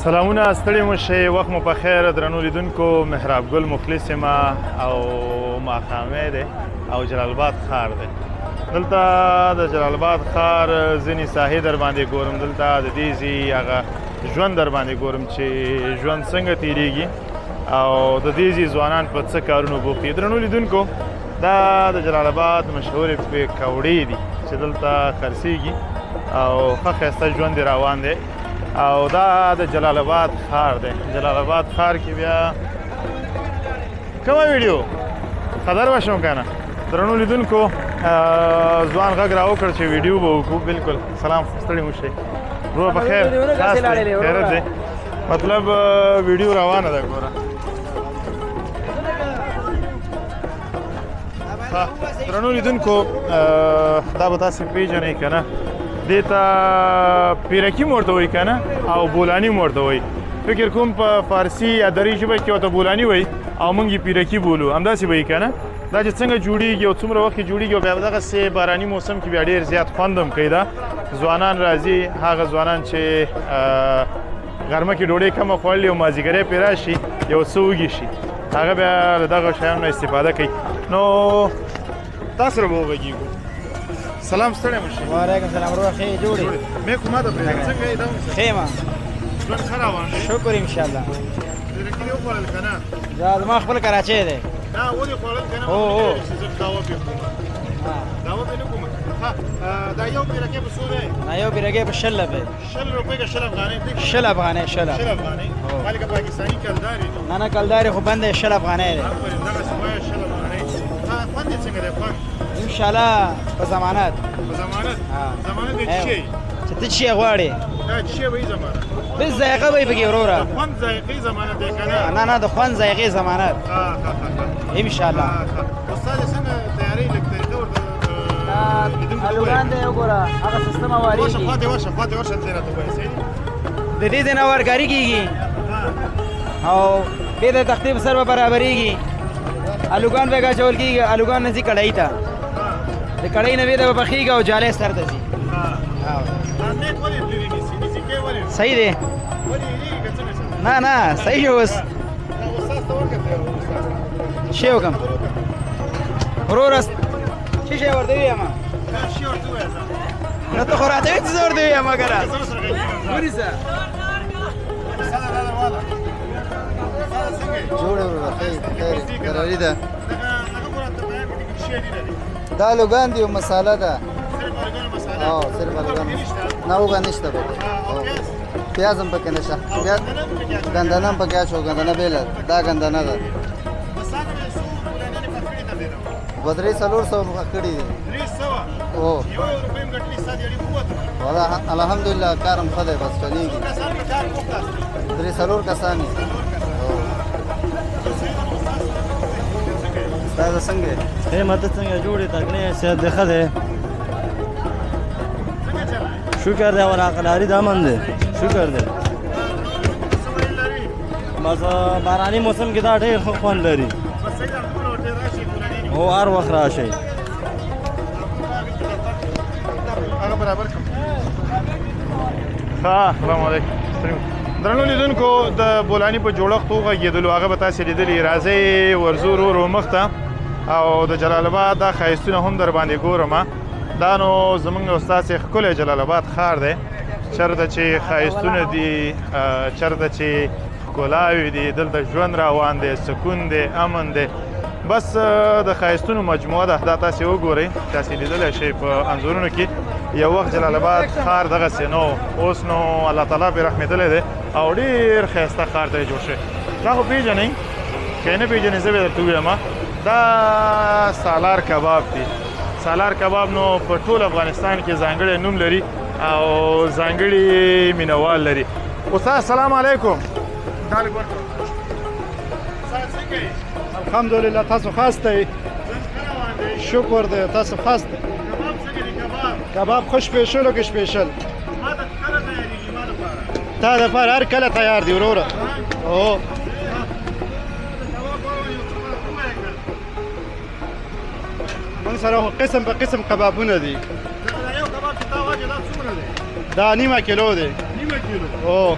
سلامونه ستړي مو شئ وخت مو په خیر درنو لیدونکو محراب ګل مخلص یم او ماښامې دی او جلال آباد ښار دی دلته د جلال آباد ښار ځینې ساحې در باندې ګورم دلته د دې ځي هغه ژوند در باندې ګورم چې ژوند څنګه تیریږي او د دې ځي ځوانان په څه کارونو بوخت دي درنو لیدونکو دا د جلال آباد مشهورې پکوړې دي چې دلته خرڅېږي او ښه ښایسته ژوند یې روان دی او دا د جلال آباد ښار دی جلال آباد ښار کې بیا کومه ویډیو خبر وشم که نه درنو لیدونکو ځوان غږ را وکړ چې ویډیو به وکړو بلکل سلام ستړي مو شئ روغ په خیر خیرت دی مطلب ویډیو روانه ده ګوره درنو لیدونکو دا به تاسې پېژنئ که نه دې ته پیرکي مو ورته وایي که نه او بولاني مو ورته وایي فکر کوم په فارسي یا دري ژبه کې ورته بولاني وایي او موږ یې پیرکي بولو همداسې به یي که نه دا چې څنګه جوړېږي او څومره وخت کې جوړېږي او بیا دغسې باراني موسم کې بیا ډېر زیات خوند هم کوي دا ځوانان راځي هغه ځوانان چې غرمه کې ډوډۍ کمه خوړلې او مازدیګری پرې راشي یو څه وږي شي هغه بیا له دغه شیانو نه استفاده کوي نو تاسو سره به وغږېږو سلام ستړی مو شئ وعلیکم سلام روغ ښې جوړې مې کومه ده پرېږده څنګه یې دا ښه یم ژوند ښه روان دی شکر انشاءالله پیرکي دې وخوړل که نه دا زما خپل کراچی دی دا ولې خوړل که نه هو چې زه دعوه پرې کوم دعوه پرې نه کوم دا یو پیرکي په څو دی دا یو پیرکي په 60 روپۍ 60 روپۍ که 60 افغانۍ دی 60 افغانۍ 60 افغانۍ مالګه پاکستاني کلدارې دي نه کلدارې خو بند دی 60 افغانۍ دی دغسې وایه 60 افغانۍ خوند یې څنګه دی خوند انشاءالله په ضمانت په ضمانت ضمانت دی چې چې ته چې غواړې دا چې وایي ضمانت بس ذایقه به یې پکې وروره خوند ذایقې ضمانت دی که نه نه د خوند ذایقې ضمانت انشاءالله استاد څنګه تیاری لږ طریقه ورته الوګان دی وګوره هغه سیستم واریږي خواته ورشه ځای راته ووایه صحیح د دې ځای نه ورکاري کېږي او بیا د تختې په سر به برابرېږي الوګان به اچول کېږي الوګان نه ځي کړاهي ته د کړاهي نه بیا د به پخېږي او جالی سر ته ځي صحیح دی نه نه صحیح شو اوس شی وکړم وروره څه شی ورته ووایم نو ته خو راته وایې څه زه ورته ووایم ګره ونیسه جوړه وروره خیر قراري ده دا لوګان دی او مساله ده او صرف لوګان نه اوګه نشته پکې پیاز هم پکې نشته ګندنه هم پکې اچو ګندنه بیله دا ګندنه ده بدرې 400 مخه کړي دي 300 او یو روپیم ګټلې ساده اړې قوت والله الحمدلله کارم ښه دی بس چلیږي 300 کسان دا څنګه اے ماته څنګه جوړې تګنه صحت ده ښه ده شکر ده ور عقلاری ده من ده شکر ده بس باراني موسم کې دا ډېر خوند لري هو هر وخت راشي هغه برابر کوم السلام علیکم درنو لیدونکو د بولاني په جوړښت وغږېدلو هغه به تاسې لیدلي راځئ ورځو ورو مخته او د جلال آباد دا ښایستونه هم در باندې ګورم دا نو زموږ استاسې ښکلی جلال آباد ښار دی چېرته چې ښایستونه دي چېرته چې ښکلاوې دي دلته ژوند روان دی سکون دی امن دی بس د ښایستونو مجموعه ده دا تاسې وګورئ تاسې لیدلی شئ په انځورونو کې یو وخت جلال آباد ښار دغسې نو اوس نو الله تعالی پرې رحمېدلی دی او ډېر ښایسته ښار ته یې جوړ شوی دا خو پېژنئ که یې نه پېژنئ زه به یې درته ووایم دا سالار کباب دی سالار کباب نو په ټول افغانستان کې ځانګړی نوم لري او ځانګړي مینوال لري استاد السلام علیکم الحمدلله تاسو خاص دی شکر دی تاسو خاص دی کباب خوش سپیشل کې سپیشل تا د پر هر کله تیار دی وروره او موږ سره قسم په قسم کبابونه دي دا نیمه کیلو دی نیمه کیلو او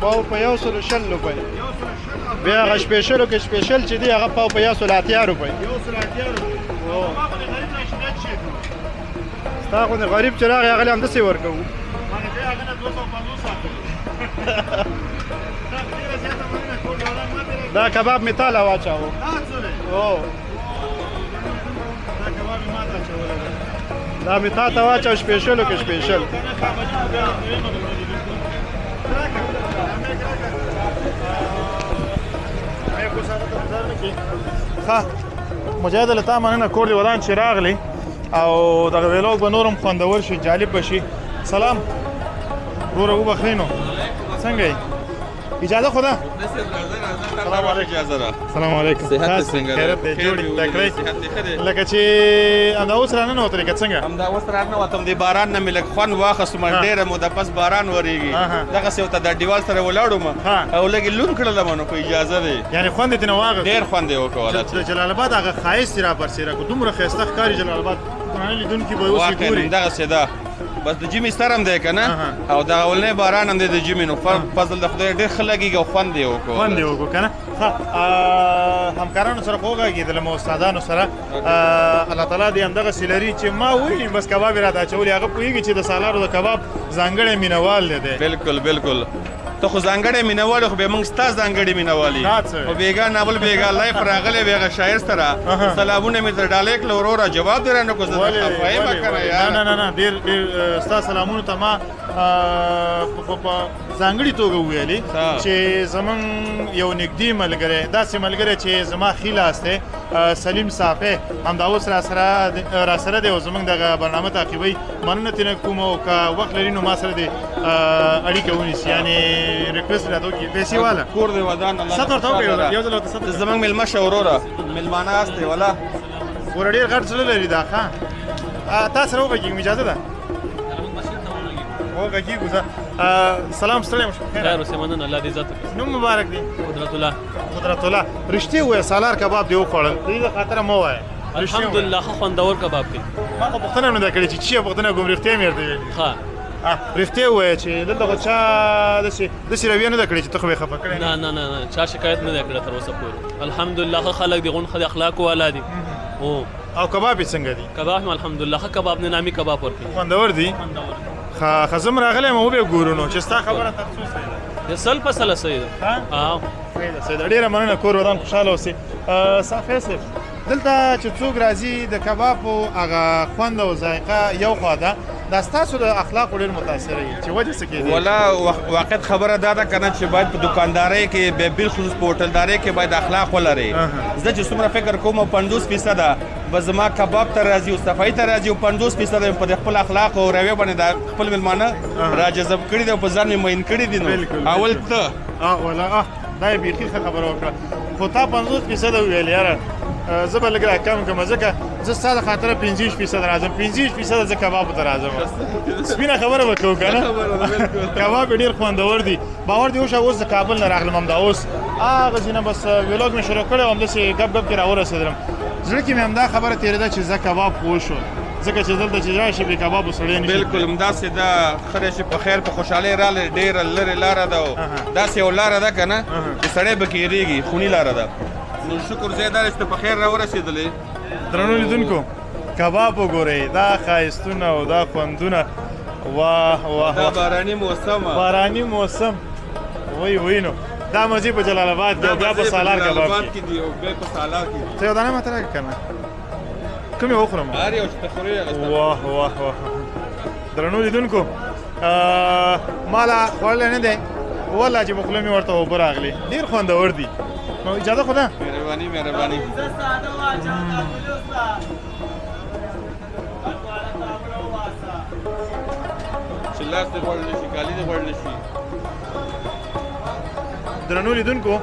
پاو په 110 روپۍ بیا هغه سپیشلو کې سپیشل چې دی هغه پاو په 180 روپۍ ستا خو د غریب چې راغی هغه هم داسې ورکوو دا کباب می تاله واچاوه دا می تا ته واچاو سپیشلو کې سپیشل ښه مجاهد له تا مننه کور دې ودان چې راغلی او دغه ویلوګ به نورم خوندور شي جالب به شي سلام وروره وبخښئ نو څنګه یې اجازه خو ده سلام علیکم سلام علیکم صحت څنګه خیرت دی جوړ تکړه لکه چې همدا اوس رانه وتلې که څنګه همدا اوس رانه وتم د باران نه مې لږ خوند واخیستم ډېره موده پس باران ورېږي دغسې ورته د ډیوال سره ولاړم او لږ لون کړلم نو په اجازه دی یعنې خوند یې ترېنه واخیست ډېر خوند یې وکړو د جلال آباد هغه ښایست یې راپرسېره کړو دومره ښایسته ښکاري جلال آباد درانه لیدونکي به اوس یې ګوري دغسې ده بس د جیمي ستر هم دی که نه او د اولنی باران هم دی د جیمي نو فضل د خدای ډېر ښه لګېږي او خوند یې وکړو خوند یې وکړو که نه همکارانو سره خو وغږېدلم او استادانو سره الله تعالی دې همدغسې لري چې ما وویلي بس کباب یې راته اچولي هغه پوهېږي چې د سالارو د کباب ځانګړی مینهوال دی بالکل بالکل ته خو ځانګړی مینهوال خو بیا موږ ستا ځانګړي مینهوال یو خو بېګا ناول بېګا لایف راغلی بیا هغه شاعر سره سلامونه مې تر ډالۍ کړل وروره جواب دې رانه کړو زه خفه یم که نه یار نه نه نه ډېر ستا سلامونو ته ما په ځانګړې توګه وویلې چې زمونږ یو نږدې ملګری داسې ملګری چې زما ښي لاس دی سلیم صافی همدا اوس راسره دی او زمونږ دغه برنامه تعقیبوي مننه ترېنه کوم او که وخت لري نو ما سره دې اړیکه ونیسي یعنې ریکویسټ راته وکړي پیسې واله کور دې ودان ست ورته وکړې یو ځل ورته ست زمونږ مېلمه شه وروره مېلمانه هست دی ولا ګوره ډېر غټ زړه لري دا ښه تا سره وغږېږم اجازه ده وغږېږو زه سلام ستړی یم خیر اوسې مننه الله دې عزت وکړي نوم مبارک دی قدرت الله قدرت الله رښتیا ووایه سالار کباب دې وخوړل د دې د خاطره مه ووایه الحمدلله ښه خوندور کباب دی ما خو پوښتنه هم نه ده کړې چې چی پوښتنه کوم رښتیا مې ورته ویلي ښه رښتیا ووایه چې دلته خو چا داسې رویه نه ده کړې چې ته خو یې خفه کړی نه نه نه چا شکایت نه دی کړی تر اوسه پورې الحمدلله ښه خلک دي غون ښه د اخلاقو والا دي او کباب یې څنګه دي کباب هم الحمدلله ښه کباب نه نامي کباب ورکوي خوندور دي ښه زه م راغلی یم وبې ګورو نو چې ستا خبره تر څو صحیح ده د سل په سله صحیح ده صحیح ده صحیح ده ډېره مننه کور ودان خوشحاله اوسې صافی صاحب دلته چې څوک راځي د کبابو هغه خوند او ذایقه یو خوا ده دا ستاسو د اخلاقو ډېر متاثره یي چې وجه څه کېدی ولا واقعیت خبره دا ده که نه چې باید په دکاندارۍ کې بالخصوص په هوټلدارۍ کې باید اخلاق ولرئ زه چې څومره فکر کوم 50% به زما کباب ته راځي او صفایي ته راځي او 50% په خپل اخلاق او رویه باندې د خپل مېلمانه راجذب کړي دي او په ځان مې مین کړي دي نو اول ته ولا دا یې بیخي ښه خبره وکړه خو تا 50% وویل یاره زه به لږ راکم کړم ځکه زه ستا د خاطره 50% راځم 50% زه کبابو ته راځم سپینه خبره به کوو که نه کباب یې ډېر خوندور دي باور دې وشه اوس د کابل نه راغلم همدا اوس هغسې نه بس ویلوګ مې شروع کړی او همداسې ګپ ګپ کې راورسېدلم زړه کې مې همدا خبره تېرېده چې زه کباب خوښ شو ځکه چې دلته چې راشي بې کبابو سړی نه شي بالکل همداسې ده ښه دی چې په خیر په خوشحالۍ راغلی ډېره لرې لاره ده او داسې یو لاره ده که نه چې سړی به کېرېږي خوني لاره ده نو شکر ځای دا دی چې ته په خیر راورسېدلې درنو لیدونکو کباب وګورئ دا ښایستونه او دا خوندونه واه واه دا باراني موسم باراني موسم وای نو دا مزې په جلال آباد کې او بیا په سالار کباب کې دي او بیا په سالار کې دي ته یو دانه ماته راکړه که نه کوم یې وخورم هر یو چې ته خورې هغه واه واه واه درنو لیدونکو ما لا خوړلی نه دی والله چې په خوله مې ورته اوبه راغلې ډېر خوندور دي نو اجازه خو ده مهرباني چې لاس دې غوړ نه شي کالي دې غوړ نه شي درنو لیدونکو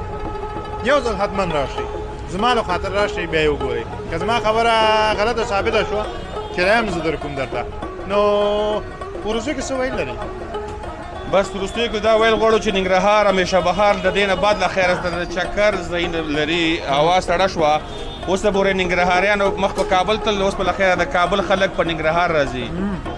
یو ځل حتما راشئ زما له خاطر راشئ بیا یې وګورئ که زما خبره غلطه ثابته شوه کرایه هم زه در کوم درته نو په وروستیو کې څه ویل لري بس وروستیو کې دا ویل غواړو چې ننګرهار همیشه بهار د دې نه بعد له خیره د چکر ځایونه لري هوا سړه شوه اوس د پورې ننګرهاریانو مخ په کابل تلل اوس په له خیره د کابل خلک په ننګرهار راځي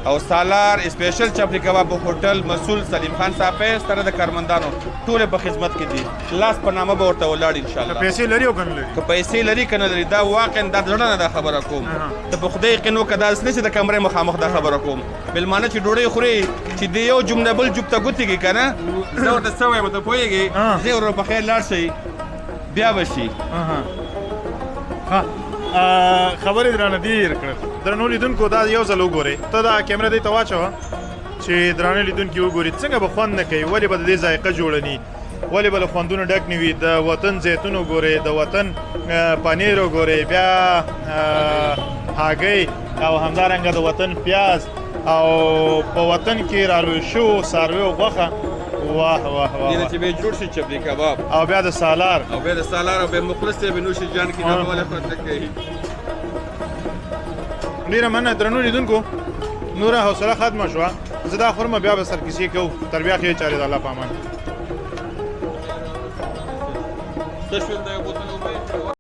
او سالار سپیشل چپلی کباب په هوټل مسول سلیم خان صاحب سره د کارمندانو ټول په خدمت کې دي لاس په نامه به ورته ولاړ ان شاء الله پیسې لري او کنه لري که پیسې لري کنه لري دا واقعا د زړه نه دا خبره کوم ته په خدای قنو کدا اس نه چې د کمرې مخامخ دا خبره کوم بلمانه چې ډوړې خوري چې دی یو جمله بل جوبته ګوتېږي کنه زه ورته څه وایم ته پوهېږې زه ور په خیر لاړ شي بیا به شي خبرې درانه ډېر کړه درنو لیدونکو دا یو ځل وګورئ ته دا کیمره دې ته واچوه چې درانه لیدونکي وګوري څنګه به خوند نه کوي ولې به د دې ذایقه جوړه ني ولې به له خوندونو ډک نه وي د وطن زیتون وګورئ د وطن پنیر وګورئ بیا هګۍ او همدارنګه د وطن پیاز او په وطن کې رالوی شو څاروي او غوښه واه واه واه چې به جوړ شي چپلی کباب او بیا د سالار او بیا د سالار او بیا مخلص ته به نوشي جان کې نه ولا خاطر کوي ډیره مننه درنو لیدونکو نوره حوصله ختمه شوه زه دا خورم بیا به سرکیسي کوو تر بیا ښې چارې د الله په امان څه شول دا یو بوتل